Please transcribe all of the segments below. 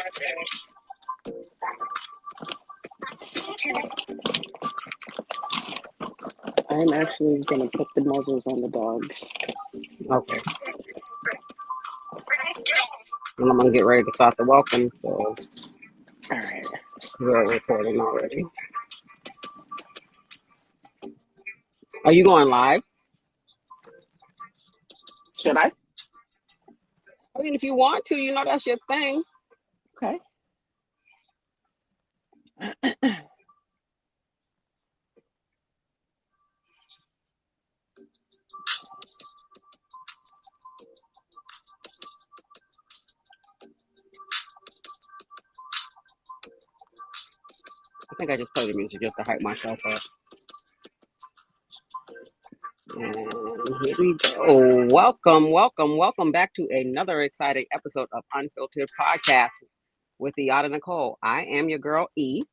I'm actually going to put the muzzles on the dogs. Okay. And I'm going to get ready to start the welcome. So All right. we're recording already. Are you going live? Should I? I mean, if you want to, that's your thing. Okay. I think I just play the music just to hype myself up. And here we go. Welcome back to another exciting episode of Unfiltered Podcast with EyodaNikol. I am your girl E.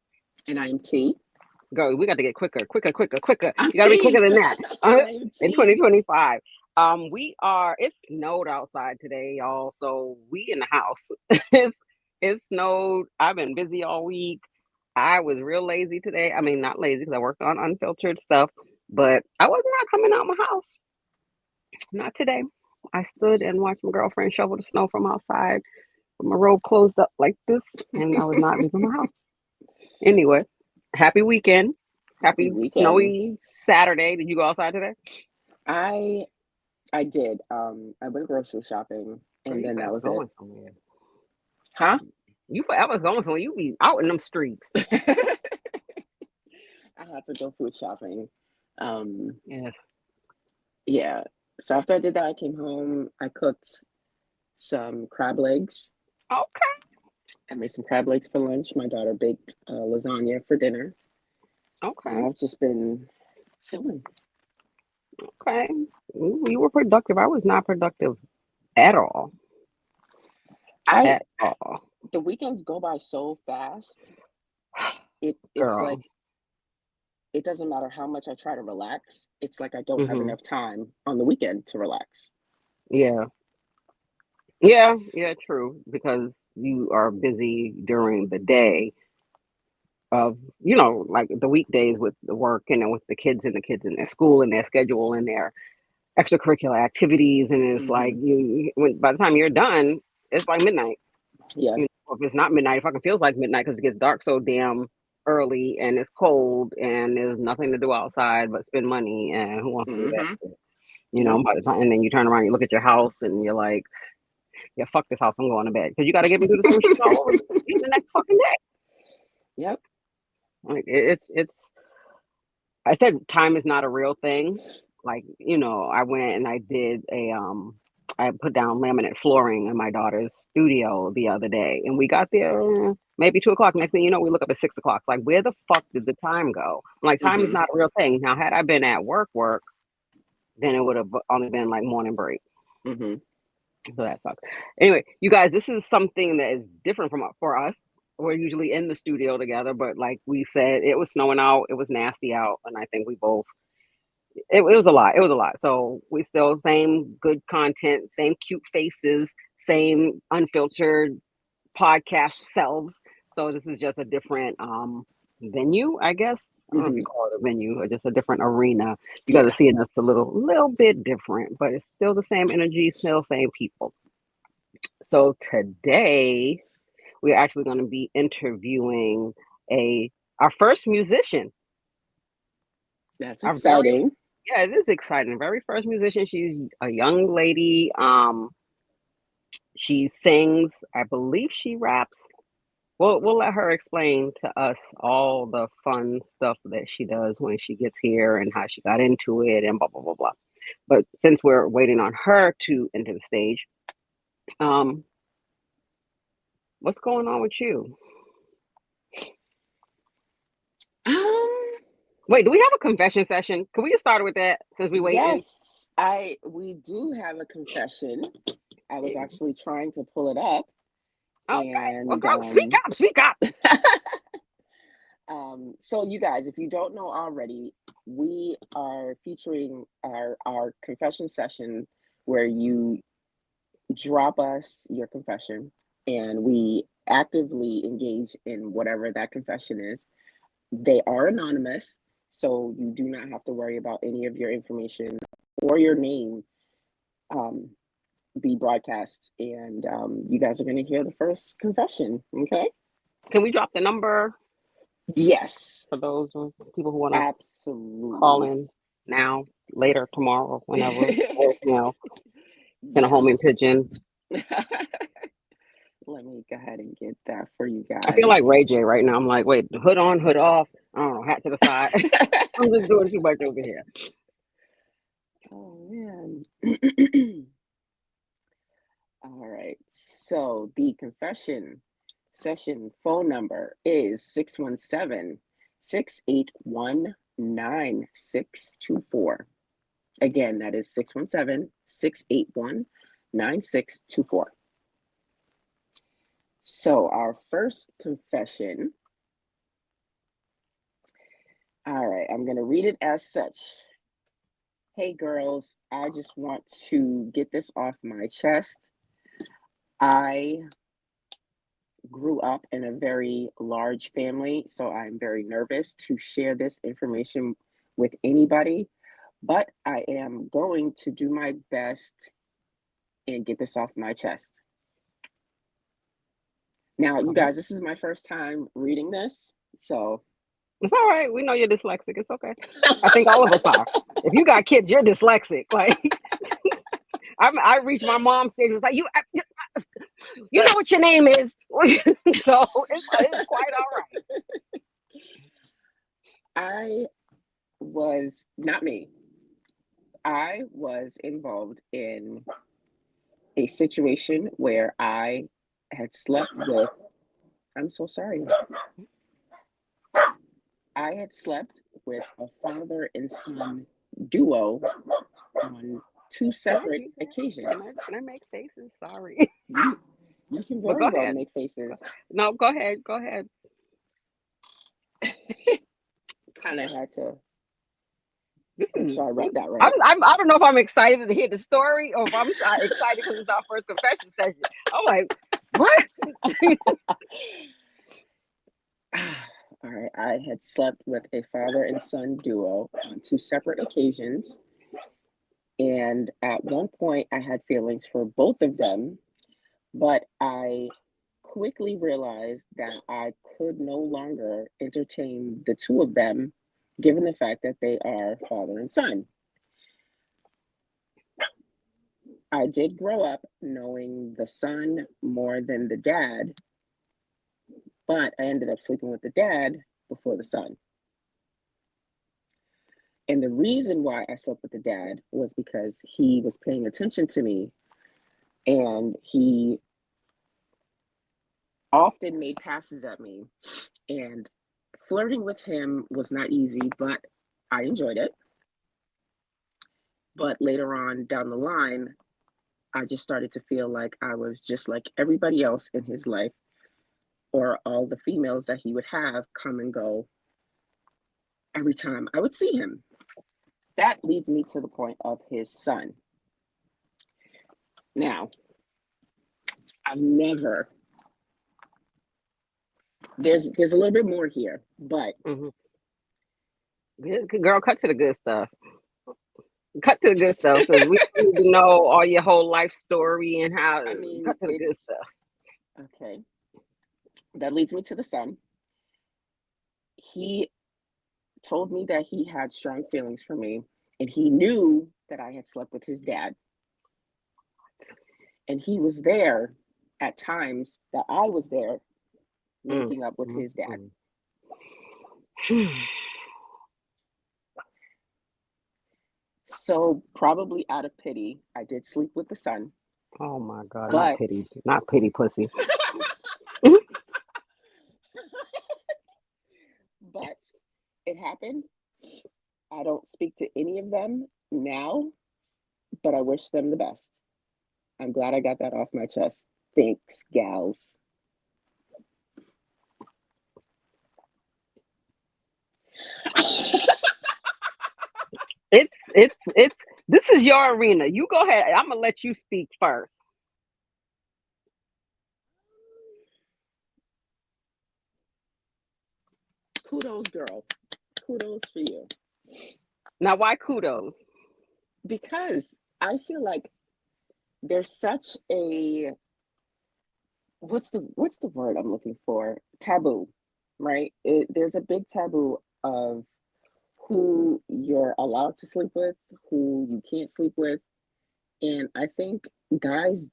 And I'm T. Girl, we got to get quicker. You got to be T. quicker than that. In T. 2025. It snowed outside today, y'all. So we in the house. It snowed. I've been busy all week. I was real lazy today. I mean, not lazy because I worked on unfiltered stuff, but I was not coming out my house. Not today. I stood and watched my girlfriend shovel the snow from outside with my robe closed up like this, and I was not leaving my house. Anyway, happy weekend. Happy snowy Saturday. Did you go outside today? I did. I went grocery shopping, and then that was it. Somewhere. Huh? You forever going somewhere. You be out in them streets. I had to go food shopping. Yeah. So after I did that, I came home. I cooked some crab legs. Okay. I made some crab legs for lunch. My daughter baked lasagna for dinner. Okay. I've just been chilling. Okay. You were productive. I was not productive at all. The weekends go by so fast. It's like it doesn't matter how much I try to relax. It's like I don't have enough time on the weekend to relax. Yeah, true. Because you are busy during the day of, like the weekdays with the work and then with the kids and their school and their schedule and their extracurricular activities. And it's like by the time you're done, it's like midnight. Yeah. If it's not midnight, it fucking feels like midnight because it gets dark so damn early and it's cold and there's nothing to do outside but spend money, and who wants to do that shit? By the time, and then you turn around, you look at your house and you're like, yeah, fuck this house, I'm going to bed, because you got to get me through the same shit all over the next fucking day. Yep. Like it's I said time is not a real thing. Like, I went and I did I put down laminate flooring in my daughter's studio the other day, and we got there maybe 2:00. Next thing you know, we look up at 6:00. Like, where the fuck did the time go? I'm like, time is not a real thing. Now, had I been at work, then it would have only been like morning break. So that sucks. Anyway, you guys, this is something that is different for us. We're usually in the studio together, but like we said, it was snowing out. It was nasty out, and I think we both. It was a lot. It was a lot. So we still same good content, same cute faces, same unfiltered podcast selves. So this is just a different venue, I guess. I don't know if you call it a venue or just a different arena. You guys are seeing us a little bit different, but it's still the same energy, still same people. So today we're actually going to be interviewing our first musician. That's exciting. It is exciting. Very first musician. She's a young lady. She sings. I believe she raps. We'll let her explain to us all the fun stuff that she does when she gets here and how she got into it and blah blah blah blah. But since we're waiting on her to enter the stage, what's going on with you? Wait, do we have a confession session? Can we get started with that since we waiting? Yes, we do have a confession. I was actually trying to pull it up. Okay. Well, go, speak up. So you guys, if you don't know already, we are featuring our confession session where you drop us your confession and we actively engage in whatever that confession is. They are anonymous, so you do not have to worry about any of your information or your name be broadcast. And you guys are going to hear the first confession, okay? Can we drop the number? Yes. For those people who want to absolutely call in now, later, tomorrow, whenever. Voicemail. Send a Yes. homing pigeon. Let me go ahead and get that for you guys. I feel like Ray J right now. I'm like, wait, hood on, hood off. I don't know, hat to the side. I'm just doing too much over here. Oh, man. All right. So the confession session phone number is 617-681-9624. Again, that is 617-681-9624. So our first confession. All right, I'm going to read it as such. Hey girls, I just want to get this off my chest. I grew up in a very large family, so I'm very nervous to share this information with anybody, but I am going to do my best and get this off my chest. Now, you guys, this is my first time reading this, so it's all right. We know you're dyslexic. It's okay. I think all of us are. If you got kids, you're dyslexic. Like, I reached my mom's stage. Was like, you know what your name is. So it's quite all right. I was involved in a situation where I had slept with, I'm so sorry. I had slept with a father and son duo on two separate occasions. Can I make faces? Sorry. You can very well make faces. No, go ahead. Go ahead. Kind of had to make sure I read that right. I don't know if I'm excited to hear the story or if I'm excited because it's our first confession session. I'm like, what? All right. I had slept with a father and son duo on two separate occasions. And at one point, I had feelings for both of them, but I quickly realized that I could no longer entertain the two of them, given the fact that they are father and son. I did grow up knowing the son more than the dad, but I ended up sleeping with the dad before the son. And the reason why I slept with the dad was because he was paying attention to me, and he often made passes at me, and flirting with him was not easy, but I enjoyed it. But later on down the line, I just started to feel like I was just like everybody else in his life, or all the females that he would have come and go every time I would see him. That leads me to the point of his son. Now, I've never, there's a little bit more here, but Girl, cut to the good stuff. Cut to the good stuff, because we need to know all your whole life story and how. Cut to the good stuff. Okay. That leads me to the son. He told me that he had strong feelings for me, and he knew that I had slept with his dad. And he was there at times that I was there waking up with his dad. So probably out of pity, I did sleep with the son. Oh my God, not pity pussy. But it happened. I don't speak to any of them now, but I wish them the best. I'm glad I got that off my chest. Thanks, gals. It's this is your arena. You go ahead. I'm gonna let you speak first. kudos, girl. Kudos for you. Now, why kudos? Because I feel like there's such a what's the word I'm looking for? Taboo, right? There's a big taboo of who you're allowed to sleep with, who you can't sleep with. And I think guys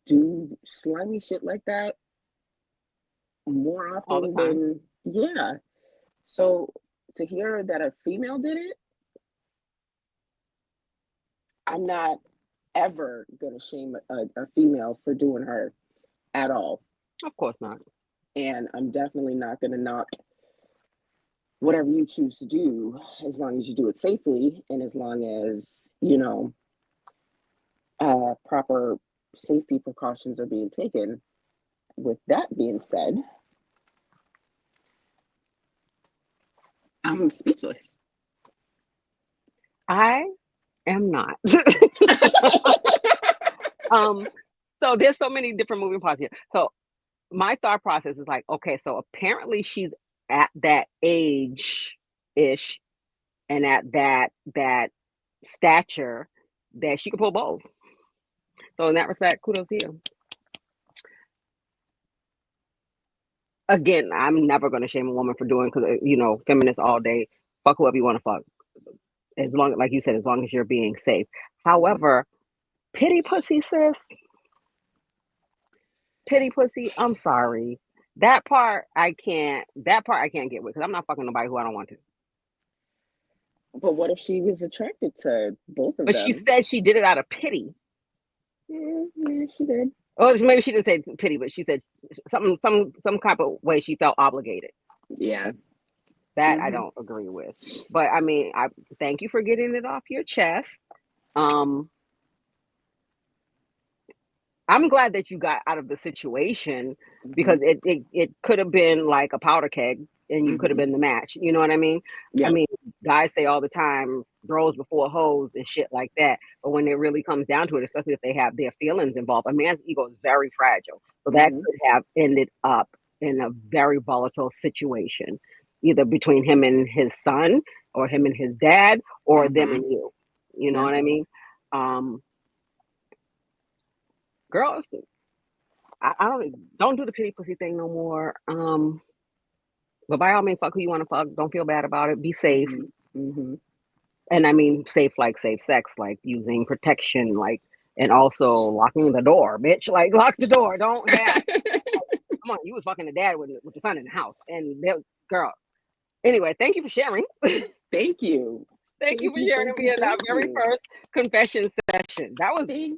do slimy shit like that more All the often time. than, yeah. So to hear that a female did it, I'm not ever going to shame a female for doing her at all. Of course not. And I'm definitely not going to knock whatever you choose to do, as long as you do it safely and as long as, proper safety precautions are being taken. With that being said, I'm speechless. I am not. So there's so many different moving parts here. So my thought process is like, okay, so apparently she's at that age-ish and at that stature that she can pull both. So in that respect, kudos to you. Again, I'm never going to shame a woman for doing, because feminists all day, fuck whoever you want to fuck, as long, like you said, as long as you're being safe. However, pity pussy, sis. Pity pussy. I'm sorry. That part I can't get with, because I'm not fucking nobody who I don't want to. But what if she was attracted to both of But them? she said she did it out of pity. Yeah, she did. Oh, maybe she didn't say pity, but she said some kind of way she felt obligated. Yeah. That I don't agree with. But I mean, I thank you for getting it off your chest. I'm glad that you got out of the situation, because it could have been like a powder keg and you could have been the match. You know what I mean? Yeah. I mean, guys say all the time, bros before hoes and shit like that. But when it really comes down to it, especially if they have their feelings involved, a man's ego is very fragile. So that could have ended up in a very volatile situation, either between him and his son, or him and his dad, or them and you. You know what I mean? Girls, I don't do the pity pussy thing no more. But by all means, fuck who you want to fuck. Don't feel bad about it. Be safe. And I mean safe, like safe sex, like using protection, like, and also locking the door, bitch. Like, lock the door. Don't have. Come on, you was fucking the dad with the son in the house, and girl. Anyway, thank you for sharing. Thank you. Thank you for sharing me in our very first confession session. That was a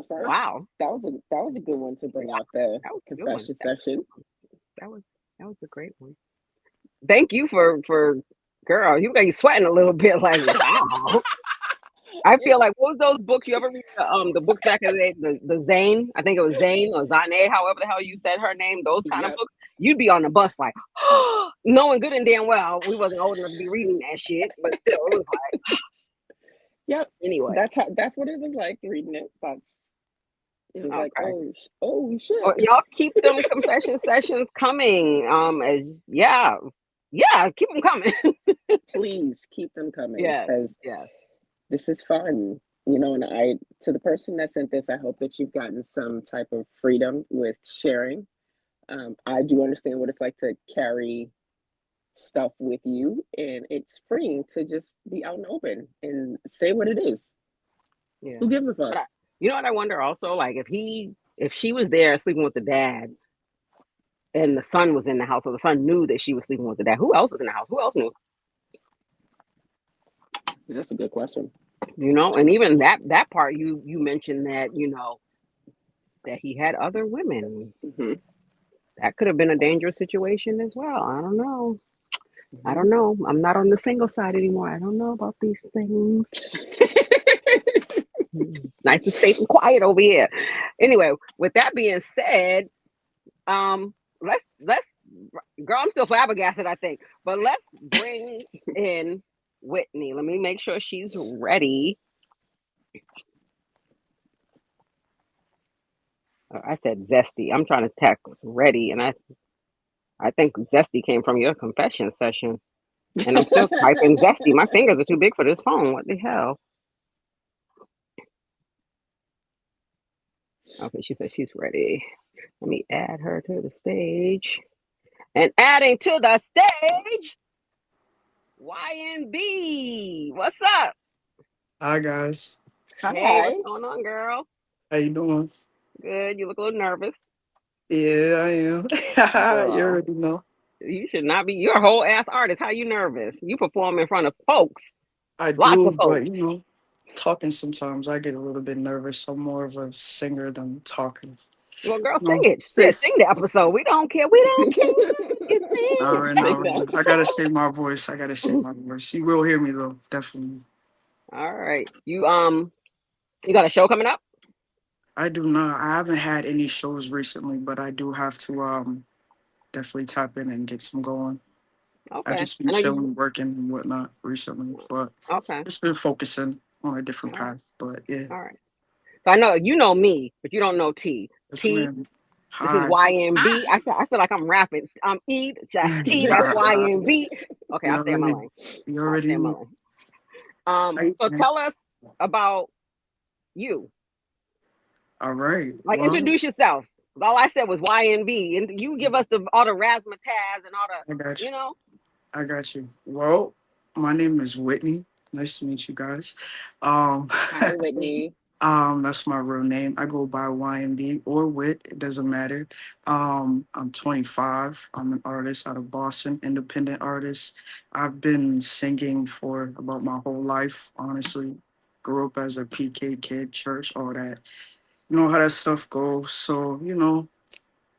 first. Wow. That was a good one to bring out the confession session. That was a great one. Thank you for girl. You got you sweating a little bit, like, wow. I feel like, what was those books you ever read? The books back in the day, the Zane, I think it was Zane or Zane, however the hell you said her name, those kind of books. You'd be on the bus like, knowing good and damn well we wasn't old enough to be reading that shit, but still, it was like, yep. Anyway, that's what it was like reading it. It was like, oh shit. Well, y'all keep them confession sessions coming. Keep them coming. Please keep them coming. Because this is fun, and to the person that sent this, I hope that you've gotten some type of freedom with sharing. I do understand what it's like to carry stuff with you, and it's freeing to just be out and open and say what it is. Yeah. Who gives a fuck? You know what I wonder also? Like, if she was there sleeping with the dad and the son was in the house, or the son knew that she was sleeping with the dad, who else was in the house? Who else knew? That's a good question. And even that part you mentioned that, that he had other women. That could have been a dangerous situation as well. I don't know. I don't know. I'm not on the single side anymore. I don't know about these things. It's nice and safe and quiet over here. Anyway, with that being said, let's girl, I'm still flabbergasted, I think. But let's bring in Whitney. Let me make sure she's ready. I said zesty. I'm trying to text ready, and I think zesty came from your confession session. And I'm still typing zesty. My fingers are too big for this phone. What the hell? Okay, she said she's ready. Let me add her to the stage. And adding to the stage, YNB. What's up? Hi guys. Hey, what's Hi. going on, girl? How you doing? Good. You look a little nervous. Yeah, I am. You Girl, already know. you should not be. You're a whole ass artist. How you nervous? You perform in front of folks. I Lots do, of but folks. talking sometimes I get a little bit nervous. I'm more of a singer than talking. Well, girl, You sing know, it. Shit, sing since the episode. We don't care. We don't care. You can sing. already Sing know, that. I gotta save my voice. I gotta save my voice. You will hear me though, definitely. All right. You got a show coming up? I do not. I haven't had any shows recently, but I do have to definitely tap in and get some going. I Okay. just been I know you. chilling, working and whatnot recently, but Okay. just been focusing on a different All right. path. But yeah, All right. So I know you know me, but you don't know T. yes, T. ma'am. This is Hi. YNB. I feel like I'm rapping. I'm E. That's T. That's YNB. Okay, You I'll stay in my already, lane. you I'll already stay in my know. lane. So Right. tell us about you. All right. Like Well, introduce yourself. All I said was YNB, and you give us all the razzmatazz and all I got the, you. you know. I got you. Well, my name is Whitney. Nice to meet you guys. Um, Hi, Whitney. that's my real name. I go by YNB or Wit. It doesn't matter. I'm 25. I'm an artist out of Boston, independent artist. I've been singing for about my whole life. Honestly, grew up as a PK kid, church, all that. You know how that stuff goes. So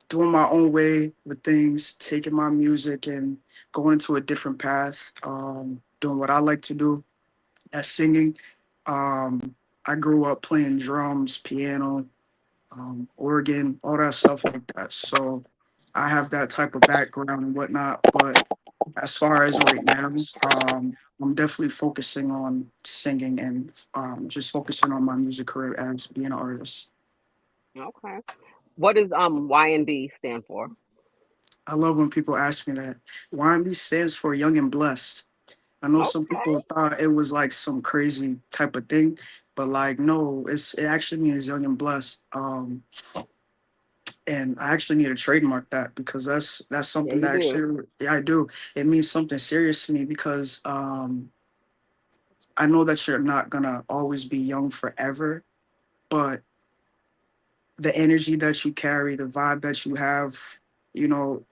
doing my own way with things, taking my music and going into a different path, doing what I like to do, that's singing. I grew up playing drums, piano, organ, all that stuff like that. So I have that type of background and whatnot. But as far as right now, I'm definitely focusing on singing and just focusing on my music career as being an artist. Okay. What does YNB stand for? I love when people ask me that. YMB stands for Young and Blessed. I know some Okay. people thought it was like some crazy type of thing, but like no, it actually means young and blessed. And I actually need to trademark that because that's Yeah, something you that do. actually, yeah, I do. It means something serious to me because I know that you're not gonna always be young forever, but the energy that you carry, the vibe that you have, you know,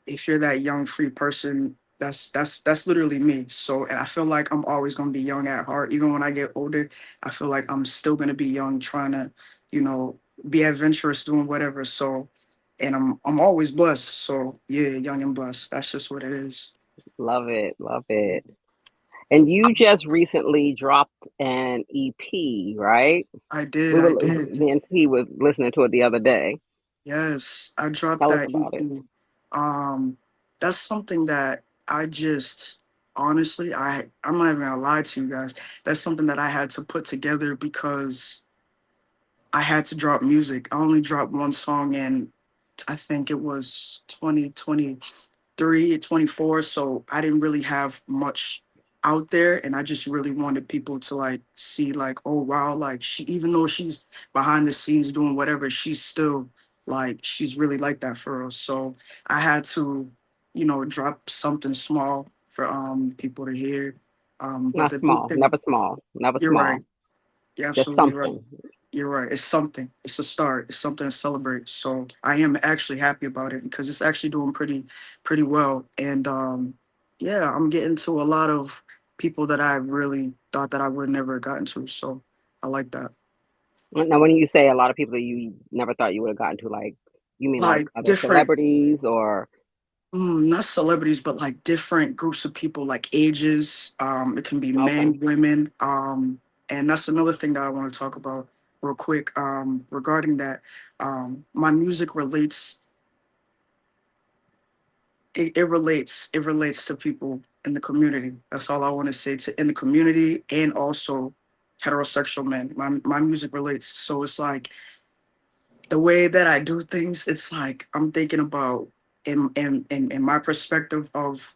if you're that young free person, that's literally me. So and I feel like I'm always gonna be young at heart. Even when I get older, I feel like I'm still gonna be young, trying to, you know, be adventurous, doing whatever. So and I'm always blessed. So yeah, young and blessed. That's just what it is. Love it. Love it. And you just recently dropped an EP, right? I did, We I were did. me and T was listening to it the other day. Yes, I dropped Tell us that about it. EP. That's something that I just honestly, I'm not even gonna lie to you guys. That's something that I had to put together because I had to drop music. I only dropped one song in I think it was 2023, 24. So I didn't really have much out there. And I just really wanted people to like see like, oh wow, like she even though she's behind the scenes doing whatever, she's still like she's really like that for us. So I had to, drop something small for people to hear. But Not the big small, thing, never small, never you're right. small. You're Just absolutely right. something. You're right. It's something. It's a start. It's something to celebrate. So I am actually happy about it because it's actually doing pretty well. And yeah, I'm getting to a lot of people that I really thought that I would never have gotten to. So I like that. Now, when you say a lot of people that you never thought you would have gotten to, like, you mean like Like other different, celebrities or not celebrities, but like different groups of people, like ages. It can be okay? men, women. And that's another thing that I want to talk about real quick. Regarding that, my music relates it relates to people in the community. That's all I want to say to in the community and also heterosexual men. My music relates. So it's like the way that I do things, it's like I'm thinking about in my perspective of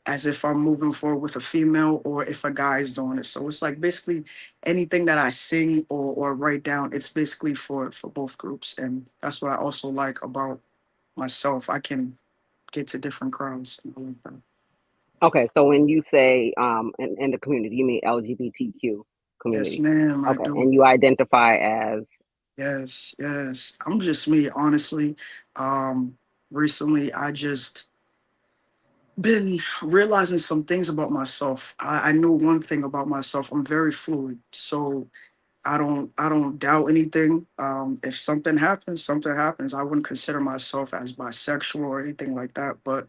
as if I'm moving forward with a female or if a guy is doing it. So it's like basically anything that I sing or write down, it's basically for both groups. And that's what I also like about myself. I can get to different crowds. And all of that. Okay, so when you say in the community, you mean LGBTQ Yes, community. ma'am, I Okay, do. and you identify as Yes, yes. I'm just me, honestly. Um, Recently I just been realizing some things about myself. I know one thing about myself. I'm very fluid. So I don't doubt anything. If something happens, something happens. I wouldn't consider myself as bisexual or anything like that. But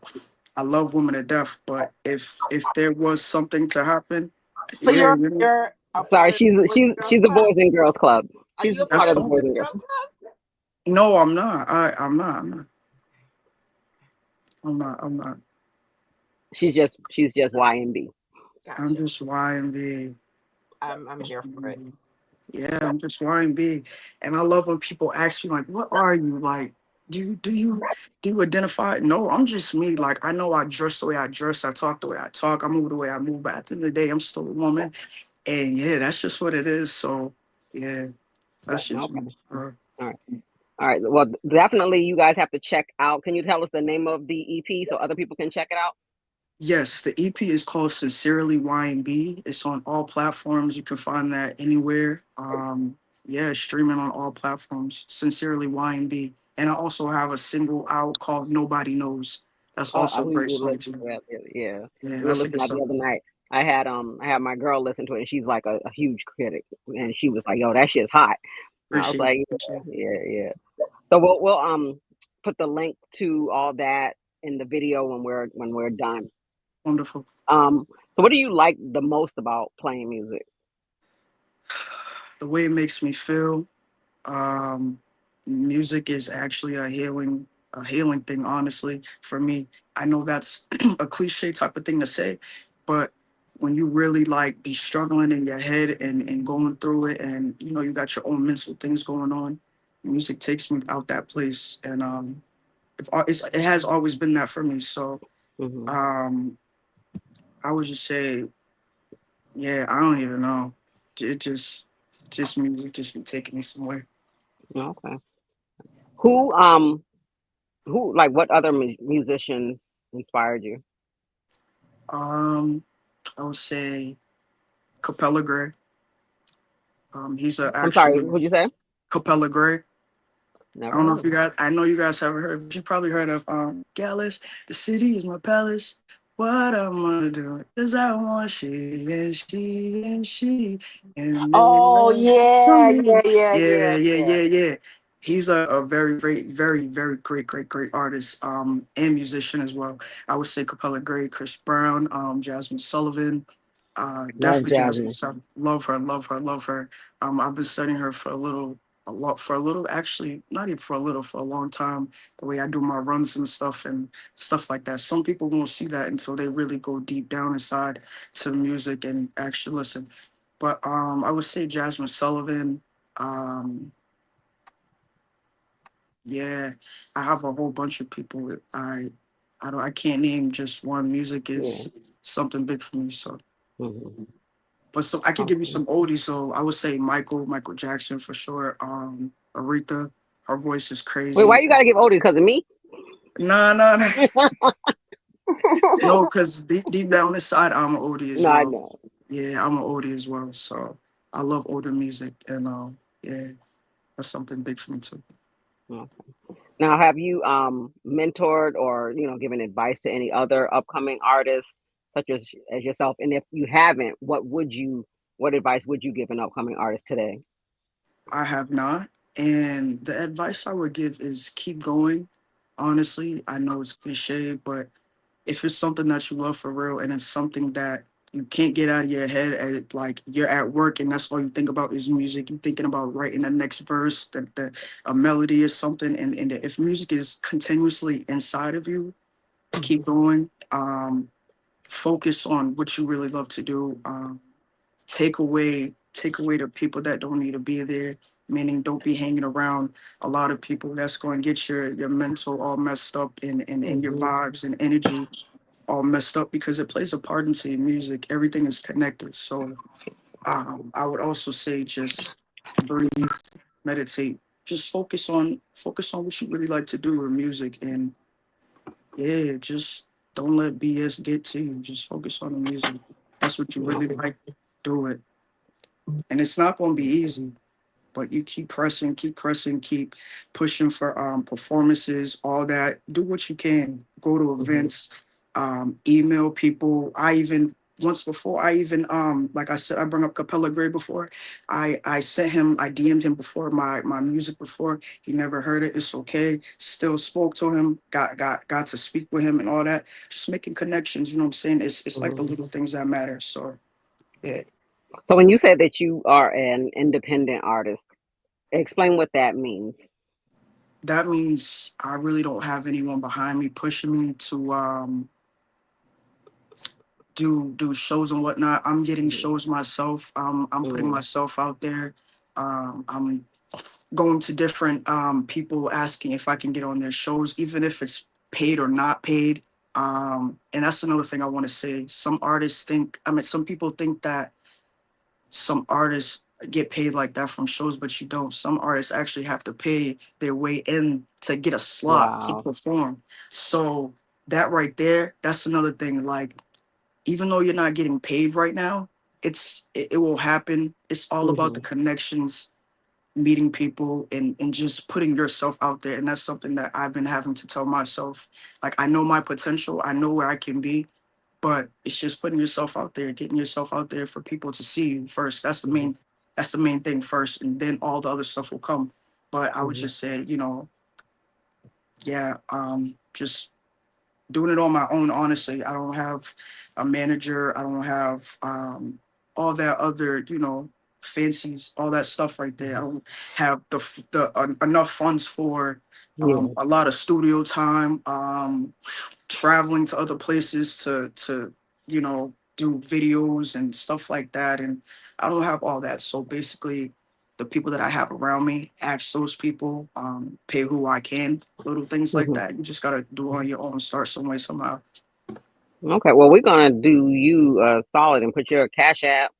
I love women to death. But if there was something to happen, So yeah, you're you know, you're a sorry, part of she's the Boys she's and Girls she's the Club? Boys and Girls Club. Are She's you a that's part part of of the the fine. Boys Boys and and Girls. Girls Club? No, I'm not. I'm not. She's just YNB. I'm Gotcha. just YNB. I'm here for it. Yeah, I'm just YNB. And I love when people ask me like, "What are you like? Do you identify?" No, I'm just me. Like I know I dress the way I dress, I talk the way I talk, I move the way I move. But at the end of the day, I'm still a woman, and yeah, that's just what it is. So yeah, that's just Okay, me. all right, all right. Well, definitely, you guys have to check out. Can you tell us the name of the EP so other people can check it out? Yes, the EP is called Sincerely YNB. It's on all platforms. You can find that anywhere. Yeah, streaming on all platforms. Sincerely YNB. And I also have a single out called Nobody Knows. That's also a We great will song listen too. to it. Yeah, Yeah, we were that's a good listening to that the song. other night. I had my girl listen to it, and she's like a huge critic, and she was like, "Yo, that shit's hot." I was Appreciate it. like, Appreciate it. "Yeah, yeah, yeah." So we'll put the link to all that in the video when we're done. Wonderful. So what do you like the most about playing music? The way it makes me feel. Um, Music is actually a healing thing, honestly, for me. I know that's a cliche type of thing to say, but when you really like be struggling in your head and going through it and you got your own mental things going on, music takes me out that place. And it has always been that for me. So Hmm. um, I would just say, yeah, I don't even know. It just music just be taking me somewhere. Okay. Who like what other musicians inspired you? Um, I would say Capella Gray. He's a I'm sorry, actually what'd you say? Capella Gray. I Never don't know heard if of you him. guys. I know you guys haven't heard, but you probably heard of Gallus. The city is my palace. What I'm gonna do is I want she and they Oh love yeah, something. yeah, yeah, Yeah, yeah, yeah, yeah. yeah, yeah. He's a very great, very, very great, great, great artist, and musician as well. I would say Capella Gray, Chris Brown, Jasmine Sullivan, Love definitely Jasmine Jasmine. Sullivan. Love her, love her, love her. I've been studying her for a little, actually, not even for a little, for a long time. The way I do my runs and stuff like that. Some people won't see that until they really go deep down inside to the music and actually listen. But I would say Jasmine Sullivan. Um, yeah, I have a whole bunch of people. I can't name just one. Music Yeah. is something big for me. So, Hmm. but so I could give you Okay. some oldies. So I would say Michael Jackson for sure. Aretha, her voice is Wait, why crazy. you gotta give oldies? Because of me? Nah, nah, nah. No, because deep down inside, I'm an oldie as No, I well. know. Yeah, I'm an oldie as well. So I love older music, and yeah, that's something big for me too. Okay. Now, have you mentored or given advice to any other upcoming artists such as yourself? And if you haven't, what advice would you give an upcoming artist today? I have not, and the advice I would give is keep going. Honestly, I know it's cliche, but if it's something that you love for real, and it's something that you can't get out of your head, like you're at work and that's all you think about is music. You're thinking about writing the next verse, a melody or something, and if music is continuously inside of you, keep going. Focus on what you really love to do. Take away the people that don't need to be there. meaning don't be hanging around a lot of people that's going to get your mental all messed up and your vibes and energy all messed up because it plays a part into your music. Everything is connected. So I would also say just breathe, meditate, just focus on what you really like to do with music, and yeah, just don't let BS get to you. Just focus on the music. That's what you really like. Do it, and it's not going to be easy, but you keep pressing, keep pushing for performances, all that. Do what you can. Go to events, email people. I even once before I even like I said, I brought up Capella Gray before. I sent him, I DM'd him before my music before. He never heard it. It's okay. Still spoke to him, got to speak with him and all that. Just making connections, you know what I'm saying? It's like the little things that matter. So yeah. So when you said that you are an independent artist, explain what that means. That means I really don't have anyone behind me pushing me to do shows and whatnot. I'm getting Mm-hmm. shows myself. I'm putting Mm-hmm. myself out there. I'm going to different people asking if I can get on their shows, even if it's paid or not paid. And that's another thing I want to say. Some artists think, I mean, some people think that some artists get paid like that from shows, but you don't. Some artists actually have to pay their way in to get a slot to Wow. perform. So that right there, that's another thing. Like, even though you're not getting paid right now, it will happen. It's all about the Mm-hmm. connections, meeting people, and just putting yourself out there. And that's something that I've been having to tell myself. Like, I know my potential, I know where I can be, but it's just putting yourself out there, getting yourself out there for people to see you first. That's the main thing first, and then all the other stuff will come. But I would Mm-hmm. just say, yeah, just doing it on my own. Honestly, I don't have a manager. I don't have all that other, fancies, all that stuff right there. I don't have the enough funds for Yeah. a lot of studio time. Traveling to other places to do videos and stuff like that, and I don't have all that. So basically the people that I have around me, ask those people, pay who I can, little things like Mm-hmm. that. You just gotta do it on your own, start some way somehow. Okay. Well, we're gonna do you solid and put your Cash App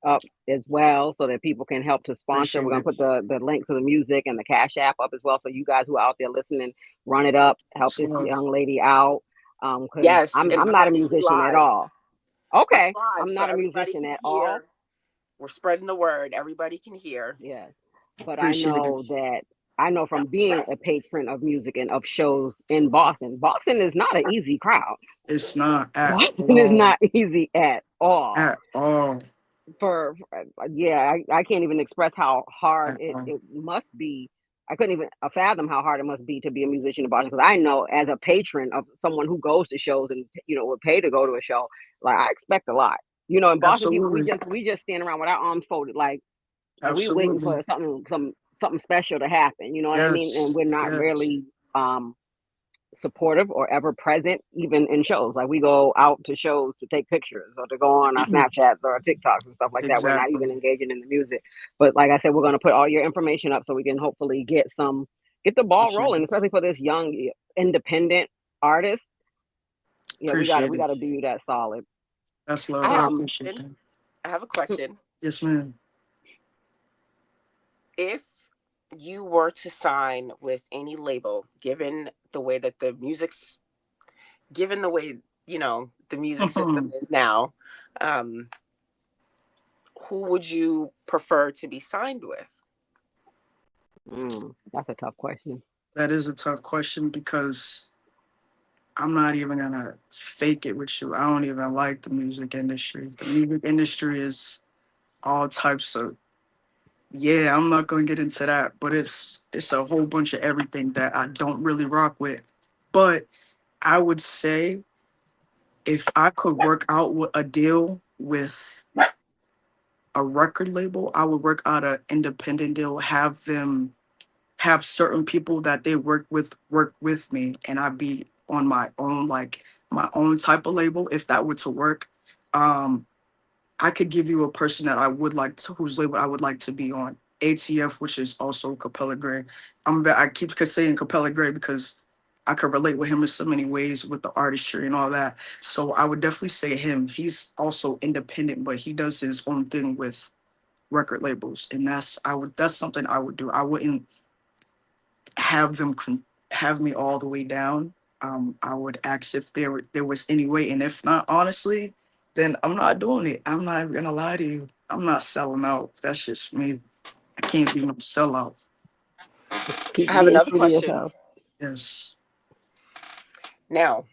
up as well so that people can help to sponsor. We're Appreciate gonna it. put the link to the music and the Cash App up as well. So you guys who are out there listening, run it up, help this So young lady out. Because Yes, I'm and I'm I'm not a actually musician at live. all. I'm Okay. live, I'm so not a everybody musician can at all. hear. We're spreading the word. Everybody can hear. Yes. But appreciate it. I know from being a patron of music and of shows in Boston, Boston is not an easy crowd. It's not at Boston is all, not easy at all. at all, Yeah, I can't even express how hard at all. it must be. I couldn't even fathom how hard it must be to be a musician in Boston, because I know as a patron of someone who goes to shows and would pay to go to a show, like I expect a lot. In Boston, people Absolutely, we just stand around with our arms folded, like we waiting absolutely. for something special to happen. You know what I mean? And Yes, we're not yes. really supportive or ever present even in shows. Like we go out to shows to take pictures or to go on our Snapchats or our TikToks and stuff like that. We're not even Exactly. engaging in the music. But like I said, we're gonna put all your information up so we can hopefully get the ball Appreciate rolling, it. especially for this young independent artist. Yeah, Appreciate we it. gotta do you that solid. That's I love. have I a Um appreciate question. that. I have a question. Yes, ma'am. If you were to sign with any label, given the way that given the way the music system is now, um, who would you prefer to be signed with? that's a tough question. That is a tough question because I'm not even gonna fake it with you. I don't even like the music industry. The music industry is all types of, yeah, I'm not gonna get into that, but it's a whole bunch of everything that I don't really rock with. But I would say if I could work out with a deal with a record label, I would work out an independent deal, have them have certain people that they work with me, and I'd be on my own, like my own type of label. If that were to work, um I could give you a person that I would like to, whose label I would like to be on. ATF, which is also Capella Gray. I keep saying Capella Gray because I could relate with him in so many ways with the artistry and all that. So I would definitely say him. He's also independent, but he does his own thing with record labels, and that's something I would do. I wouldn't have them have me all the way down. I would ask if there was any way, and if not, honestly, then I'm not doing it. I'm not gonna lie to you. I'm not selling out. That's just me. I can't be no sellout. Keep I have being another true to question. yourself. Yes. Now,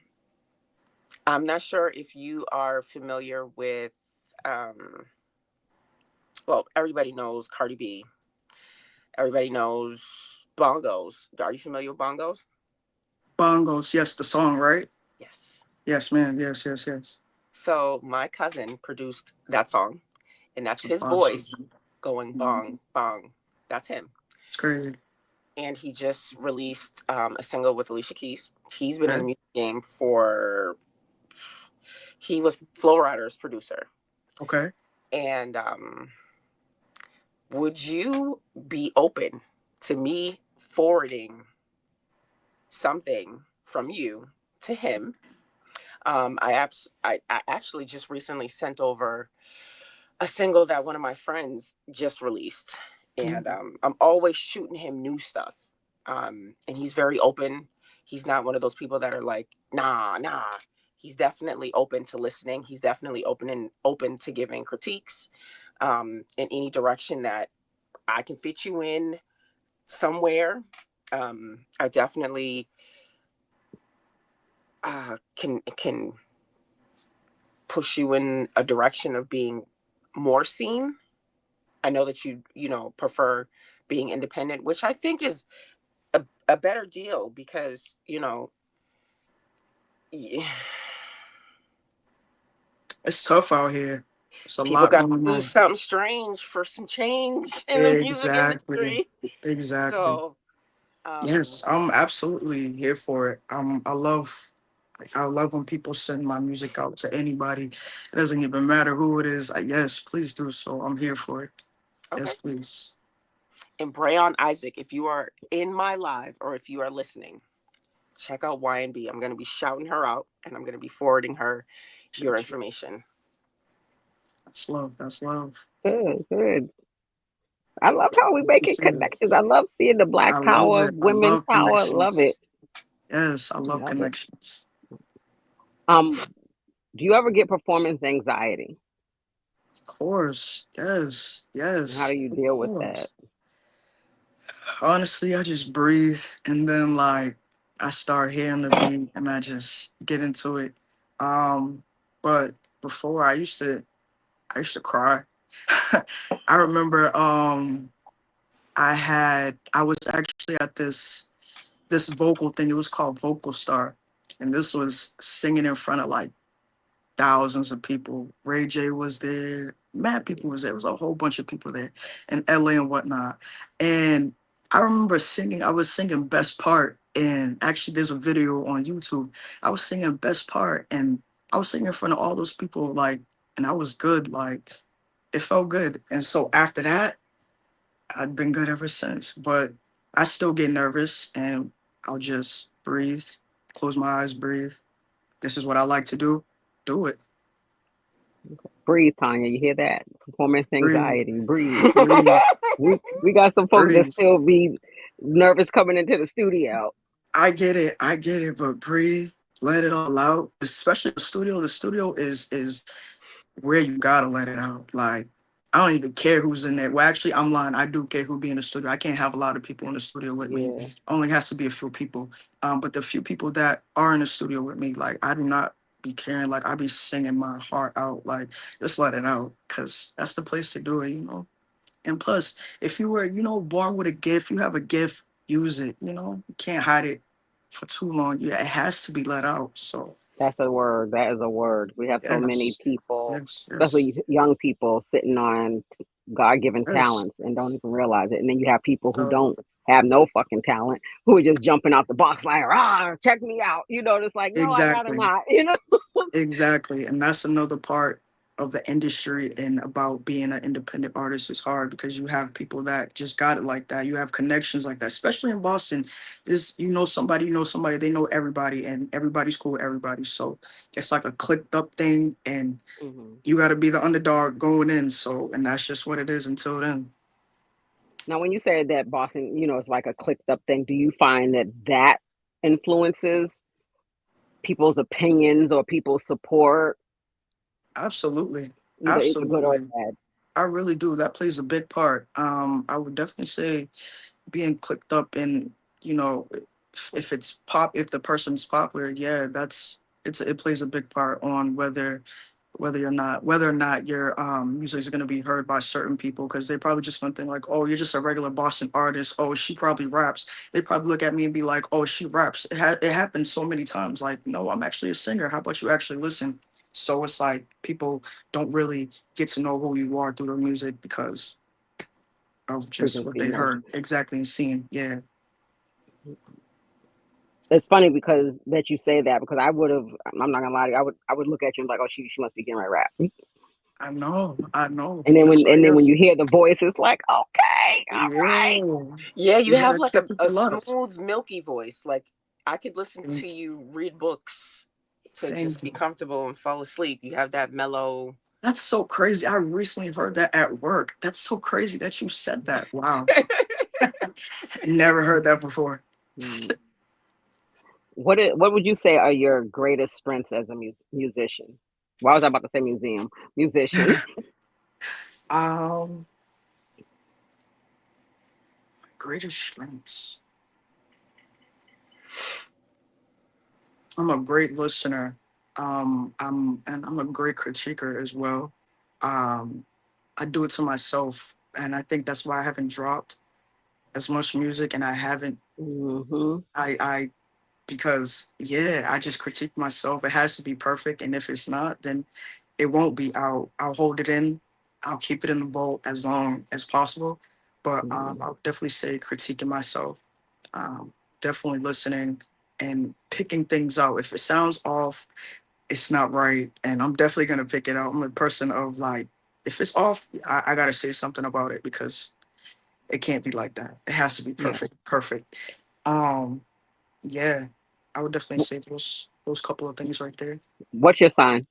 I'm not sure if you are familiar with, well, everybody knows Cardi B. Everybody knows bongos. Are you familiar with bongos? Bongos, yes, the song, right? Yes. Yes, man. Yes, yes, yes. So my cousin produced that song, and that's It's his awesome. voice going bong, bong. That's him. It's crazy. And he just released a single with Alicia Keys. He's been in the Okay. music game for, he was Flow Rider's producer. Okay. And would you be open to me forwarding something from you to him? I actually just recently sent over a single that one of my friends just released, and I'm always shooting him new stuff. And he's very open. He's not one of those people that are like, nah, nah. He's definitely open to listening. He's definitely open to giving critiques, in any direction that I can fit you in somewhere. I definitely can push you in a direction of being more seen. I know that you prefer being independent, which I think is a better deal because yeah, It's tough out here. It's a people lot got to going do on. something strange for some change in the music Exactly. industry. Exactly. So Yes, I'm absolutely here for it. I love when people send my music out to anybody. It doesn't even matter who it is. Yes, please do so. I'm here for it. Yes, okay. please. And Brayon Isaac, if you are in my live or if you are listening, check out YNB. I'm going to be shouting her out and I'm going to be forwarding her your information. That's love. That's love. Good, good. I love how we It's the making same. connections. I love seeing the I Black love power, it. I women's love power. Love it. connections. Yes, I love Love it. connections. Um, do you ever get performance anxiety? Of course. Yes. How do Yes. you Of deal with that? course. Honestly, I just breathe and then like I start hearing the beat and I just get into it. But before I used to cry. I remember I was actually at this vocal thing. It was called Vocal Star. And this was singing in front of like thousands of people. Ray J was there. Mad people was there. It was a whole bunch of people there in LA and whatnot. And I remember singing, I was singing best part. And actually there's a video on YouTube. I was singing best part and I was singing in front of all those people like and I was good. Like it felt good. And so after that, I'd been good ever since. But I still get nervous and I'll just breathe, close my eyes, breathe. This is what I like to do. Do it. Breathe, Tanya. You hear that? Performance Breathe, anxiety. Breathe. breathe, We got some folks that breathe. still be nervous coming into the studio. I get it, but breathe, let it all out. Especially the studio. The studio is where you gotta let it out. Like I don't even care who's in there. Well, actually, I'm lying. I do care who be in the studio. I can't have a lot of people in the studio with me. Yeah. Only has to be a few people. But the few people that are in the studio with me, like I do not be caring. Like I be singing my heart out. Like just let it out, cause that's the place to do it. And plus, if you were, born with a gift, you have a gift, use it. You can't hide it for too long. Yeah, it has to be let out. So That's a word. That is a word. We have so many yes, people, yes, yes, especially young people, sitting on God-given yes. talents and don't even realize it. And then you have people who So don't have no fucking talent, who are just jumping out the box like, "Ah, check me out." It's like, no, I'd rather exactly, not. exactly, and that's another part. of the industry and about being an independent artist is hard because you have people that just got it like that. You have connections like that, especially in Boston. This you know somebody, they know everybody, and everybody's cool with everybody. So it's like a clicked up thing, and you got to be the underdog going in. So, and that's just what it is until then. Now, when you said that Boston, it's like a clicked up thing, do you find that influences people's opinions or people's support? Absolutely. Either good or Absolutely. bad. I really do. That plays a big part. I would definitely say being clicked up in, if it's if the person's popular, yeah, it plays a big part on whether or not your music is going to be heard by certain people, because they probably just going to think like, oh, you're just a regular Boston artist. Oh, she probably raps. They probably look at me and be like, oh, she raps. It happens so many times. Like, no, I'm actually a singer. How about you actually listen? So it's like people don't really get to know who you are through the music because of just what they heard exactly and seen. Yeah. It's funny because that you say that, because I'm not gonna lie to you, I would look at you and be like, oh, she must be getting right rap. I know. And then when you hear the voice, it's like, okay, all right. Yeah, you have like a smooth, milky voice. Like I could listen to you read books to just be comfortable and fall asleep. You have that mellow. That's so crazy. I recently heard that at work. That's so crazy that you said that. Wow. Never heard that before. What would you say are your greatest strengths as a musician? Why was I about to say musician? Greatest strengths. I'm a great listener. I'm a great critiquer as well. I do it to myself, and I think that's why I haven't dropped as much music, and I haven't. Because I just critique myself. It has to be perfect, and if it's not, then it won't be. I'll hold it in. I'll keep it in the vault as long as possible. But I'll definitely say critiquing myself, definitely listening and picking things out. If it sounds off, it's not right, and I'm definitely gonna pick it out. I'm a person of like, if it's off, I gotta say something about it because it can't be like that. It has to be perfect. Perfect. Yeah, I would definitely say those couple of things right there. What's your sign?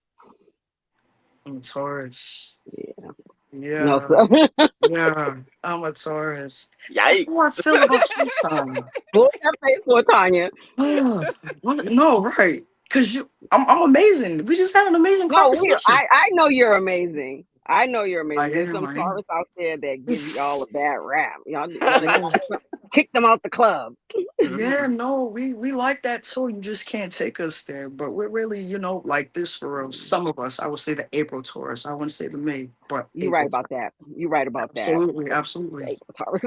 I'm a Taurus. Yeah. Yeah. No, sir. Yeah, I'm a Taurus. Yikes. That's how I feel about you, son. What's that face for, Tanya? No, right? Because I'm amazing. We just had an amazing conversation. I know you're amazing. I know you're amazing. There's some am. Taurus out there that give y'all a bad rap. Y'all kick them out the club. Yeah, no, we like that too. You just can't take us there. But we're really, like this for real. Some of us, I would say the April Taurus. I wouldn't say the May, but you're right about that. You're right about absolutely, that. Absolutely. April Taurus.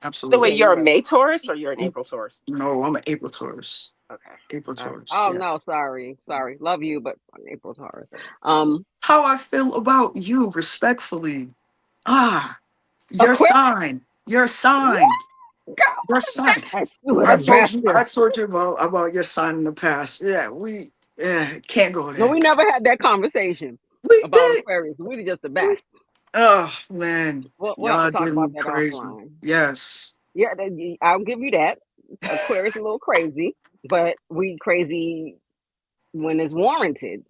Absolutely. So wait, you're a May Taurus or you're an April Taurus? No, I'm an April Taurus. Okay. April Taurus. Oh no, sorry. Love you, but I'm April Taurus. How I feel about you, respectfully. Your sign. Your sign. Your sign. I told you about your sign in the past. Yeah, we can't go there. No, we never had that conversation about Aquarius. We're just the best. Oh man, we'll have to talk about that crazy. Offline. Yes. Yeah, I'll give you that. Aquarius a little crazy, but we crazy when it's warranted.